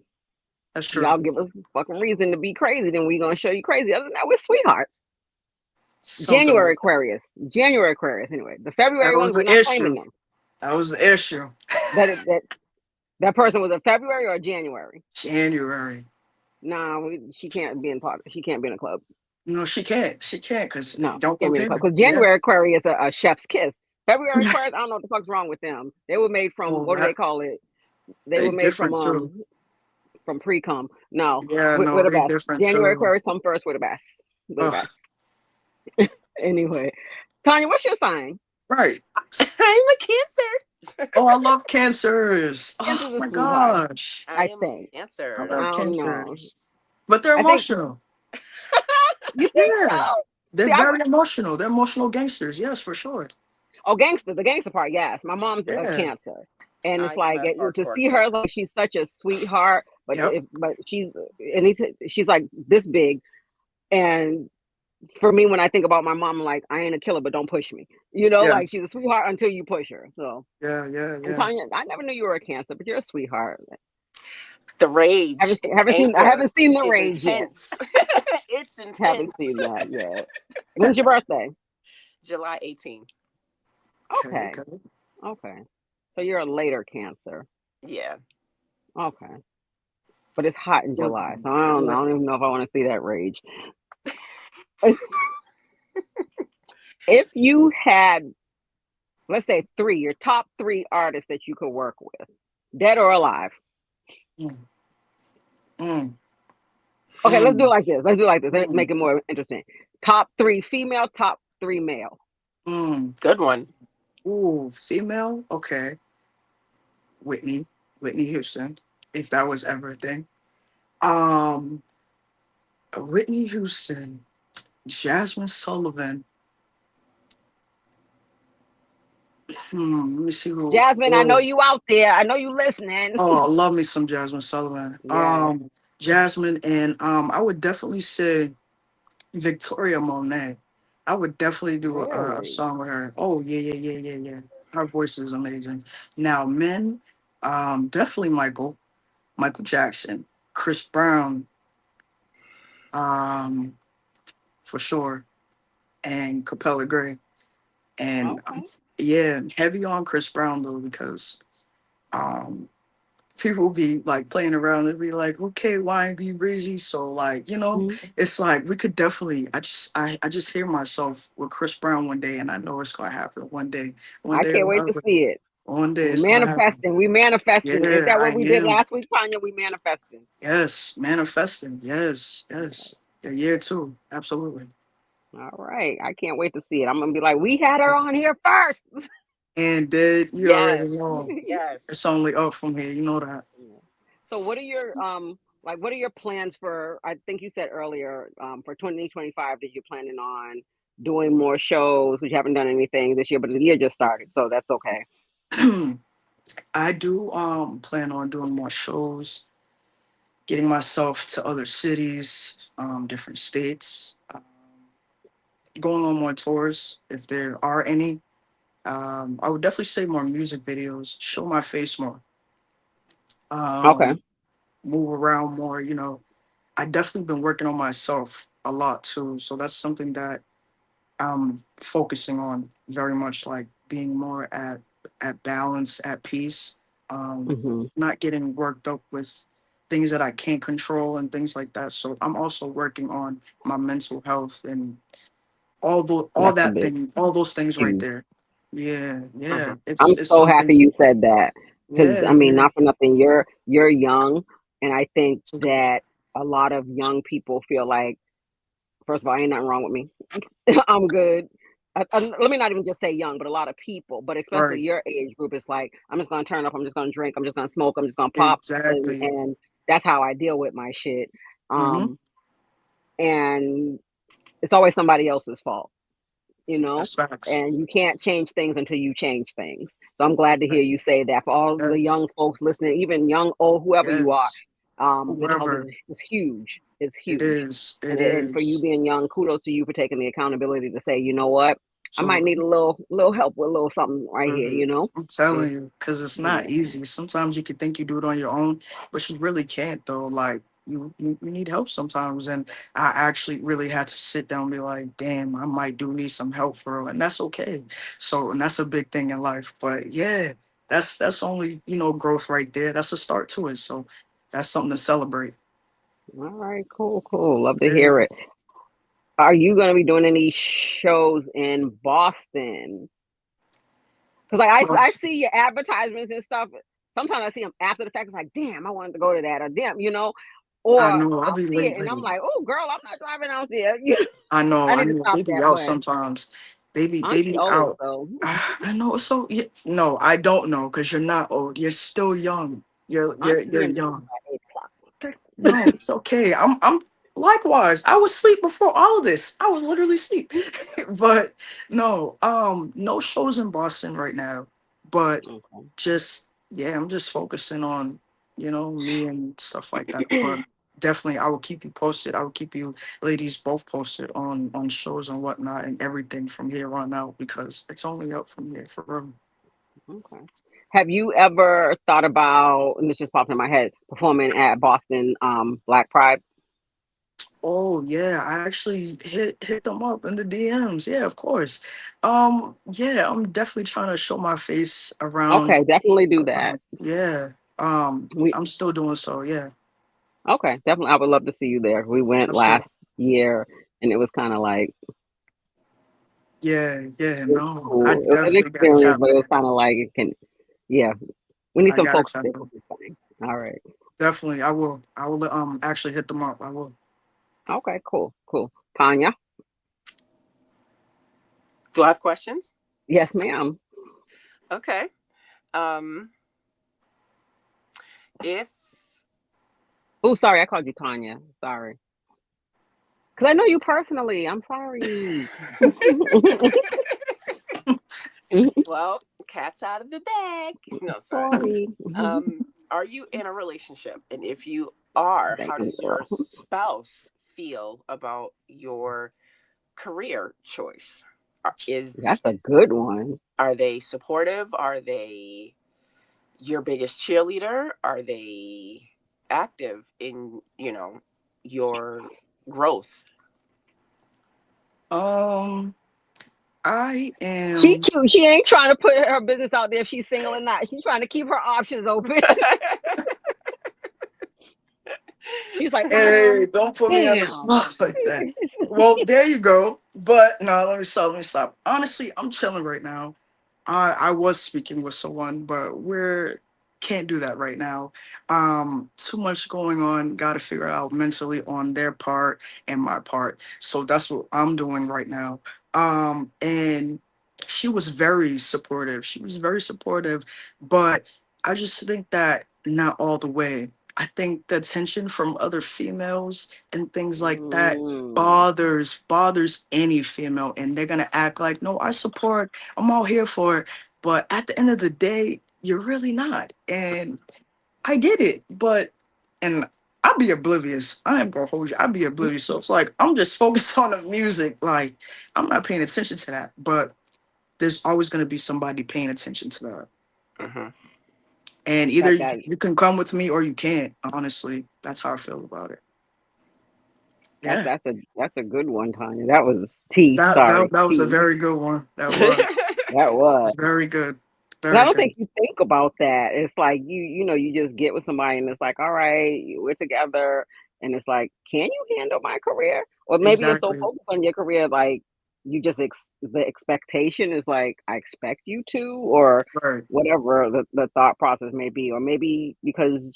That's true. Y'all give us fucking reason to be crazy, then we're gonna show you crazy. Other than that, we're sweethearts. January Aquarius. Anyway, the February ones, we're not claiming them. That was the issue. That person was a February or a January? January. Nah, she can't be in a club. No, she can't. Because don't can't be in a club. Because January Aquarius is a chef's kiss. February Aquarius, I don't know what the fuck's wrong with them. They were made from what do they call it? They were made from pre-cum. No, yeah, we're the best. January Aquarius come first. We're the best. We're the best. Anyway, Tanya, what's your sign? Right. I'm a Cancer. Oh, I love Cancers. Oh my gosh. I think Cancer. I love Cancers. But they're emotional. You think so? They're very emotional. They're emotional gangsters. Yes, for sure. Oh, the gangster part. Yes, my mom's a Cancer, and it's like to see her like she's such a sweetheart. Yep. but she's like this big, and for me, when I think about my mom, I'm like, I ain't a killer, but don't push me. Yeah. Like she's a sweetheart until you push her. So, Yeah. Yeah. and Yeah. Tanya, I never knew you were a Cancer, but you're a sweetheart. The rage and the I anger haven't seen the is rage yet. intense. It's Haven't intense. seen that yet. When's your birthday? July 18th. Okay. Okay, Okay. okay. So you're a later Cancer. Yeah. Okay, but it's hot in Well, July, so I don't know. yeah. I don't even know if I want to see that rage. If you had, let's say, your top three artists that you could work with, dead or alive. Mm, mm, Okay, let's do it mm, like this. Let's do it like this. Let's mm, make it more interesting. Top three female, top three male. mm. Good one. Ooh, female. Okay. Whitney. Whitney Houston. If that was ever a thing. Um, Whitney Houston. Jasmine Sullivan. Let me see who. Jasmine, I know Oh, you out there. I know you listening. oh, I love me some Jasmine Sullivan. Yes. Jasmine and I would definitely say Victoria Monet. I would definitely do a Really? song with her. Oh yeah, yeah, yeah, yeah, yeah. Her voice is amazing. Now men, definitely Michael Jackson, Chris Brown, um, for sure, and Capella Gray. And Okay. yeah, heavy on Chris Brown though because um people be like playing around and be like, okay, YNB Breezy. So like, Mhm. it's like we could definitely I just hear myself with Chris Brown one day and I know it's gonna happen one day. One I day can't it'll wait to happen. see it. One day We're it's gonna happen. manifesting. We manifesting. Ain't Yeah, that I what we did am. last week, Tanya? We manifesting. Yes, manifesting. Yes, Yes. yes. Yeah, year two. Absolutely. All right. I can't wait to see it. I'm gonna be like, we had her on here first. And did you already Yes. know Yes. it's only up from here. You know that. Yeah. So what are your what are your plans for, I think you said earlier, for 2025 that you're planning on doing more shows, because you haven't done anything this year, but the year just started, so that's okay. I do plan on doing more shows, getting myself to other cities, different states, going on more tours if there are any. I would definitely say more music videos, show my face more, Okay. um, move around more. I definitely been working on myself a lot too, so that's something that I'm focusing on very much, like being more at balance, at peace, Hmm. not getting worked up with things that I can't control and things like that. So I'm also working on my mental health and all That's a that big, thing, all those things right huge. there. Yeah, Hmm. yeah. I'm It's so happy something. you said that, because I Yeah, mean, yeah. not for nothing, you're young, and I think that a lot of young people feel like, first of all, ain't nothing wrong with me. I'm good. Let me not even just say young, but a lot of people, but especially Right. your age group, it's like, I'm just gonna turn up, I'm just gonna drink, I'm just gonna smoke, I'm just gonna pop, Exactly. and that's how I deal with my shit. Mm-hmm. Um, and it's always somebody else's fault, you know, That's facts. and you can't change things until you change things. So I'm glad to hear Exactly. you say that. For all the Yes. young folks listening, even young, old, whoever you are, Yes. mental health Whoever. is huge. It's It huge. is. And, It and for you is. being young, kudos to you for taking the accountability to say, you know what, I might need Absolutely. a little help with a little something right here, you know? I'm Yeah. telling you, because it's not Yeah. easy. Sometimes you could think you do it on your own, but you really can't though. Like you need help sometimes. And I actually really had to sit down and be like, damn, I might do need some help for real. And that's okay. So and that's a big thing in life. But yeah, that's only, growth right there. That's a start to it. So that's something to celebrate. All right, cool, cool. Love to Yeah. hear it. Are you going to be doing any shows in Boston? Because like I Plus, see your advertisements and stuff. Sometimes I see them after the fact. It's like, damn, I wanted to go to that, or damn, or I know I'll I'll be see it late. and I'm like, oh, girl, I'm not driving out there. I I need to know stop they be that. out But sometimes. I'm They too be old, out. so I know. So yeah, no, I don't know because you're not old. You're still young. I'm You're being in bed young. by 8 o'clock. No, it's okay. I'm likewise. I was asleep before all of this. I was literally asleep. But no, no shows in Boston right now. But Okay. just yeah, I'm just focusing on me and stuff like that. But definitely, I will keep you posted. I will keep you ladies both posted on shows and whatnot and everything from here on out, because it's only up from here for real. Okay. Have you ever thought about, and this just popped in my head, performing at Boston Black Pride? Oh yeah, I actually hit them up in the DMs. Yeah, of course. Yeah, I'm definitely trying to show my face around. Okay, definitely do that. Yeah. We I'm still doing so. Yeah. okay, definitely. I would love to see you there. We went last Absolutely. year, and it was kind of like Yeah. Yeah. it was No, I cool. It was an definitely got to experience, tap but it was in. kind of like it can. Yeah, we need I some got to folks tap there. in. All right. Definitely, I will. I will actually hit them up. I will. Okay. Cool. Cool. Tanya. Do I have questions? Yes, ma'am. Okay. If Oh, sorry, I called you Tanya. Sorry, because I know you personally. I'm sorry. well, cat's out of the bag. No, sorry. Sorry. Are you in a relationship? And if you are, Thank how you, does your girl. spouse feel about your career choice? That's a good one. Are they supportive? Are they your biggest cheerleader? Are they active in, your growth? I She am. cute. She ain't trying to put her business out there if she's single or not. She's trying to keep her options open. She's like, Hey, don't put me on the damn. spot like that. Well, there you go. But no, let me stop. Let me stop. Honestly, I'm chilling right now. I was speaking with someone, but we're can't do that right now. Too much going on. Got to figure it out mentally on their part and my part. So that's what I'm doing right now. And she was very supportive. She was very supportive, but I just think that not all the way. I think the attention from other females and things like that Mm. bothers any female, and they're gonna act like, no, I support, I'm all here for it. But at the end of the day, you're really not. And I get it, but and I'll be oblivious. I am gonna hold you. I'll be oblivious. So it's like I'm just focused on the music. Like I'm not paying attention to that. But there's always gonna be somebody paying attention to that. Mm-hmm. And either That you can come with me or you can't. Honestly, that's how I feel about it. that's Yeah, that's a good one, Tanya. That was T. Sorry, that was a T. very good one. That was That was. very good, And I very don't good. think you think about that. It's like you just get with somebody and it's like, all right, we're together, and it's like, can you handle my career? Or maybe you're so Exactly. focused on your career, like you just the expectation is like, I expect you to, or Right. whatever the thought process may be, or maybe because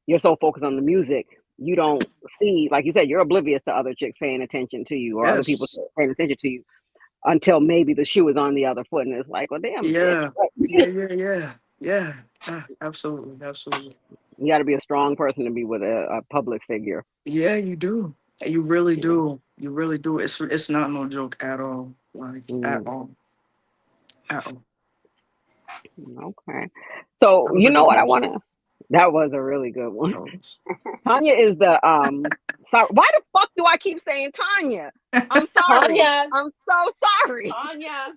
you're so focused on the music, you don't see, like you said, you're oblivious to other chicks paying attention to you or other people Yes. paying attention to you until maybe the shoe is on the other foot, and it's like, well, damn, bitch. Yeah. Yeah. Absolutely. Absolutely. You got to be a strong person to be with a public figure. Yeah, you do. You really Yeah. do. You really do. It's not no joke at all. Like at Mm, all. At all. okay. So That was you a know good what I one. want to. That was a really good one. That was. Tanya is the Sorry. Why the fuck do I keep saying Tanya? I'm sorry. Tanya. I'm so sorry. Tanya.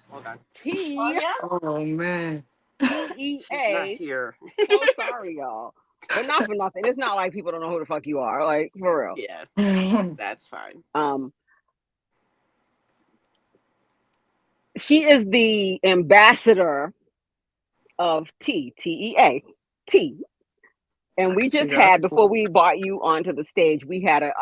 Hold on. T Tanya? Oh man. T E She's not A. here. So sorry, y'all. But not for nothing. It's not like people don't know who the fuck you are. Like for real. Yeah, that's fine. Um, she is the ambassador of TEA. T. I And we can see just that. had, before we brought you onto the stage, we had a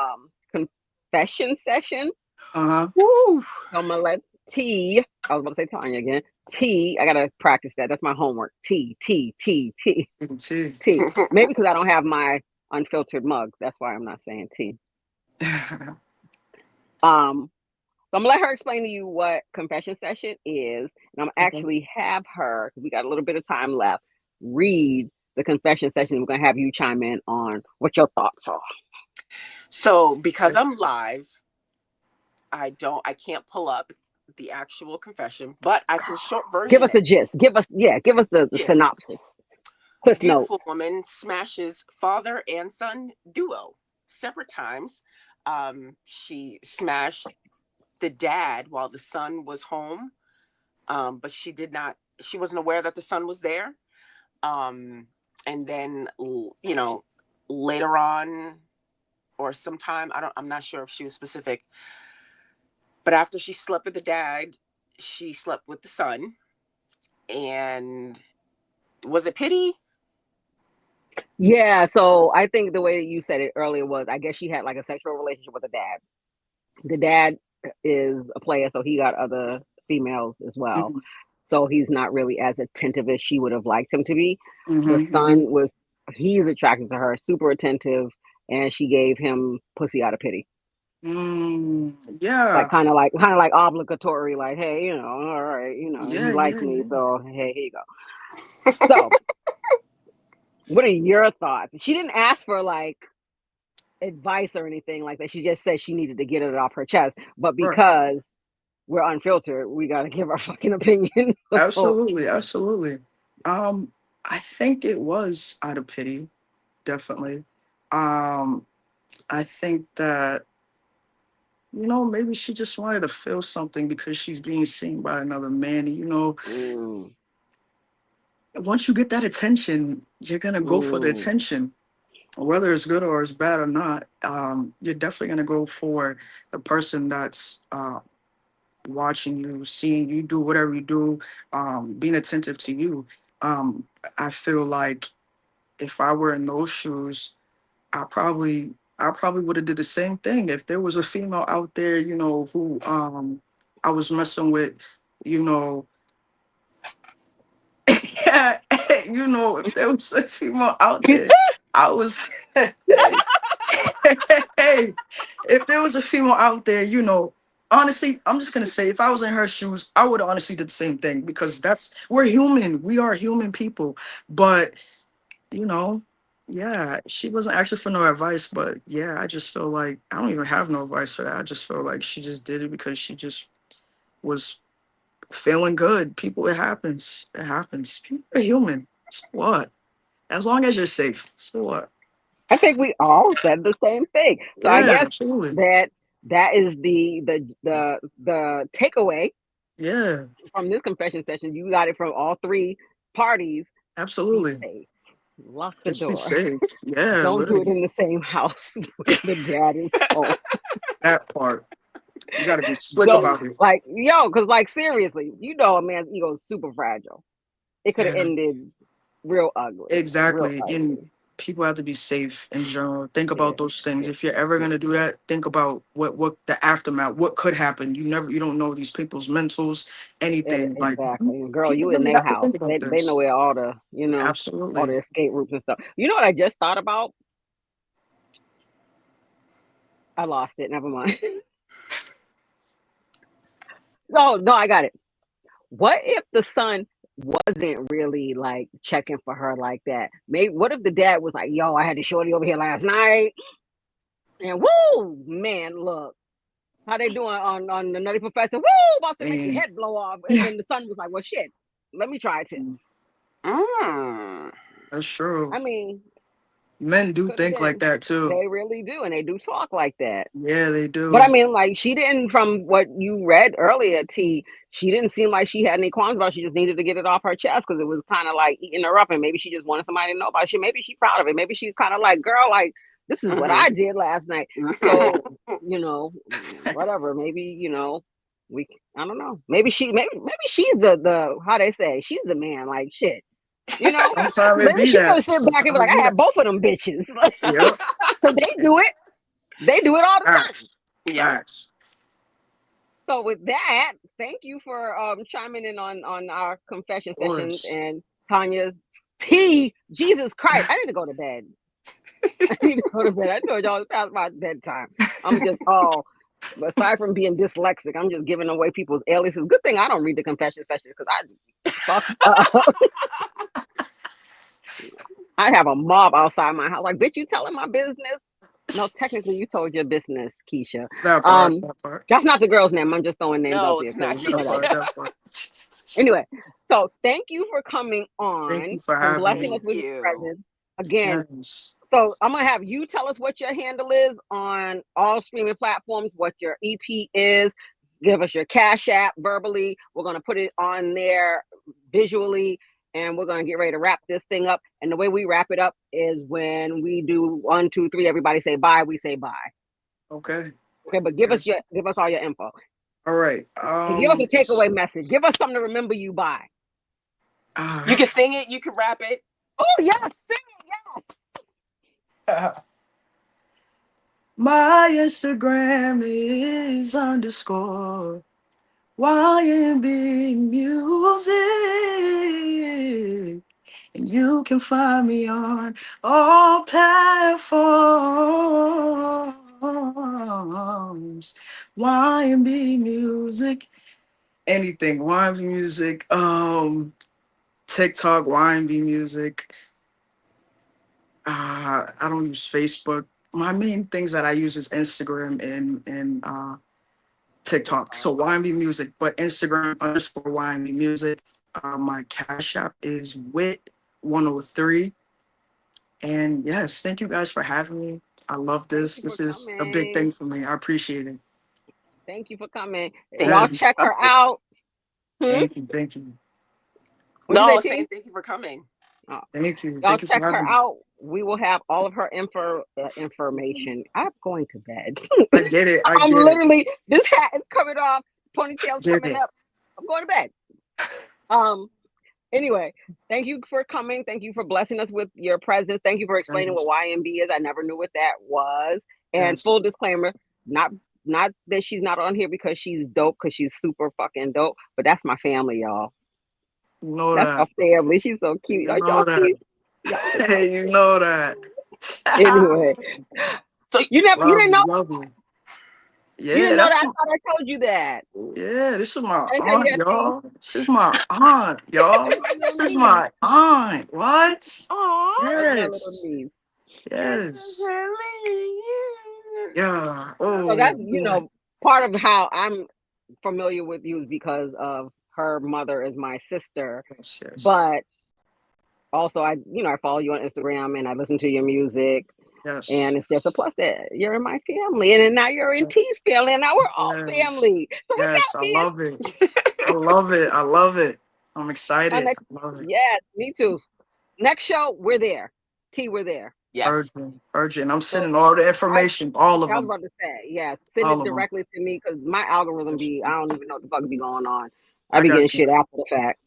confession session. Uh-huh. Woo! So I'm gonna let T. I was about to say Tanya again. T. I gotta practice that. That's my homework. T. T. T. T. You can see. T. Maybe because I don't have my unfiltered mug. That's why I'm not saying T. So I'm gonna let her explain to you what confession session is, and I'm Okay. actually have her, because we got a little bit of time left, read the confession session. We're gonna have you chime in on what your thoughts are. So because I'm live, I can't pull up the actual confession, but I can short Give version us a it. gist. Give us the Yes. synopsis. Cliff beautiful notes. woman smashes father and son duo separate times. She smashed the dad while the son was home, but she wasn't aware that the son was there. And then, later on, or sometime, I'm not sure if she was specific, but after she slept with the dad, she slept with the son. And was it pity? Yeah, so I think the way that you said it earlier was, I guess she had like a sexual relationship with the dad. The dad is a player, so he got other females as well. Mm-hmm. So he's not really as attentive as she would have liked him to be. Mm-hmm. The son he's attracted to her, super attentive, and she gave him pussy out of pity. Yeah. Like kind of like obligatory, like, hey, all right, he likes me, so hey, here you go. So what are your thoughts? She didn't ask for like advice or anything like that. She just said she needed to get it off her chest. But because we're unfiltered, we got to give our fucking opinion. Absolutely. I think it was out of pity, definitely. I think that, maybe she just wanted to feel something because she's being seen by another man. Once you get that attention, you're gonna go for the attention, whether it's good or it's bad or not. You're definitely gonna go for the person that's watching you, seeing you do whatever you do, being attentive to you. I feel like if I were in those shoes, I probably would have did the same thing. If there was a female out there, who I was messing with, yeah, if there was a female out there, I was hey, if there was a female out there, honestly, I'm just gonna say, if I was in her shoes, I would honestly did the same thing, because we're human. We are human people. But yeah, she wasn't asking for no advice, but yeah, I just feel like I don't even have no advice for that. I just feel like she just did it because she just was feeling good. People, it happens. It happens. People are human. So what? As long as you're safe. So what? I think we all said the same thing. So I Yeah, guess absolutely. that is the takeaway. Yeah. From this confession session. You got it from all three parties. Absolutely. Be safe. Lock the Just be door. safe. Yeah. Don't Literally. do it in the same house where the dad is home. That part. You got to be slick about it. Like, because like seriously, a man's ego is super fragile. It could have ended real ugly. Exactly. Real ugly. And people have to be safe in general. Think about those things. If you're ever gonna do that, think about what the aftermath, what could happen. You don't know these people's mentals, anything. Exactly. Like, Girl, people you in really their have to house. think about They this. know where all the, Absolutely. all the escape routes and stuff. You know what I just thought about? I lost it. Never mind. No, I got it. What if the son wasn't really like checking for her like that? Maybe what if the dad was like, yo, I had the shorty over here last night. And woo, man, look. How they doing on the Nutty Professor? Woo, about to make your head blow off. And then the son was like, well, shit, let me try it too. That's true. I mean, men do think like that too. They really do, and they do talk like that. Yeah, they do. But I mean, like, she didn't, from what you read earlier, T, she didn't seem like she had any qualms about it. She just needed to get it off her chest because it was kind of like eating her up, and maybe she just wanted somebody to know about it. Maybe she's proud of it. Maybe she's kind of like, girl, like, this is what I did last night. So, whatever. Maybe, I don't know. Maybe she's the how they say, she's the man. Like, shit. Maybe she gonna sit back and be like, I had both of them bitches. Yep. So they do it. They do it all the time. Facts. So with that, thank you for chiming in on our confession sessions and Tanya's tea. Jesus Christ, I need to go to bed. I told y'all it's past my bedtime. I'm just aside from being dyslexic, I'm just giving away people's aliases. Good thing I don't read the confession sessions because I fucked up. I have a mob outside my house. Like, bitch, you telling my business? No, technically, you told your business, Keisha. That part. That's not the girl's name. I'm just throwing names out there. It's not That part. Anyway, so thank you for coming on Thank you for and having blessing me. us with your you. presence. Again, Yes. so I'm going to have you tell us what your handle is on all streaming platforms, what your EP is. Give us your Cash App verbally. We're going to put it on there visually, and we're going to get ready to wrap this thing up. And the way we wrap it up is when we do 1, 2, 3, everybody say bye, we say bye. Okay. Okay, but give us all your info. All right. And give us a takeaway message. Give us something to remember you by. You can sing it, you can rap it. Oh, yes, sing it, yes. My Instagram is _ YNB Music. And you can find me on all platforms. YNB Music. Anything. YNB Music. TikTok, YNB Music. I don't use Facebook. My main things that I use is Instagram and TikTok. So YNB Music, but Instagram _ YNB Music. My Cash App is WIT103. And yes, thank you guys for having me. I love this. This is a big thing for me. I appreciate it. Thank you for coming. Thank Y'all you. check her out. Thank you. Thank you. What'd No, you I was say, T? saying thank you for coming. Oh. Thank you. Y'all Thank you for check her having me. out. We will have all of her information. I'm going to bed. I get it. I'm literally, this hat is coming off, ponytail's coming up. I'm going to bed. Anyway, thank you for coming. Thank you for blessing us with your presence. Thank you for explaining what YNB is. I never knew what that was. And full disclaimer, not that she's not on here because she's dope, because she's super fucking dope, but that's my family, y'all. You know that's that. my family. She's so cute. You know that. Hey, you know that. Anyway, so you didn't know. Love you. Yeah, you didn't know that. I thought I told you that. Yeah, this is my aunt, y'all. This is my aunt, y'all. This is my aunt. What? Aww. Yes. Yes. Yeah. Oh. So that's part of how I'm familiar with you is because of her mother is my sister. Yes. But also I follow you on Instagram and I listen to your music. Yes. And it's just a plus that you're in my family, and then now you're in T's family, and now we're all family. So yes, I love it. I love it. I love it. I'm excited. I love it. Yes, me too. Next show, we're there. T, we're there. Yes. Urgent. I'm sending all the information, all of them. I was about to say, send it directly to me because my algorithm I don't even know what the fuck be going on. I be getting shit after the fact.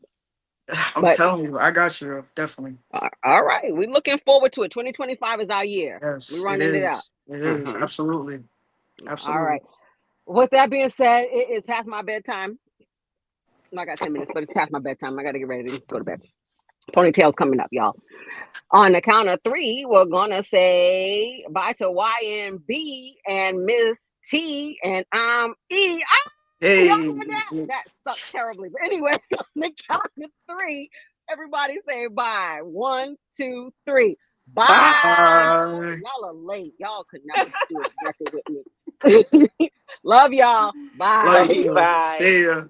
I'm telling you, I got you, definitely. All right, we're looking forward to it. 2025 is our year. Yes, we're running it up. It is, absolutely. All right. With that being said, it is past my bedtime. I got 10 minutes, but it's past my bedtime. I got to get ready to go to bed. Ponytail's coming up, y'all. On the count of 3, we're gonna say bye to YNB and Miss T, and I'm E. Hey, that sucked terribly. But anyway, on the count of 3, everybody say bye. 1, 2, 3. Bye. Bye. Y'all are late. Y'all could never do a record with me. Love y'all. Bye. Love you. Bye. See ya.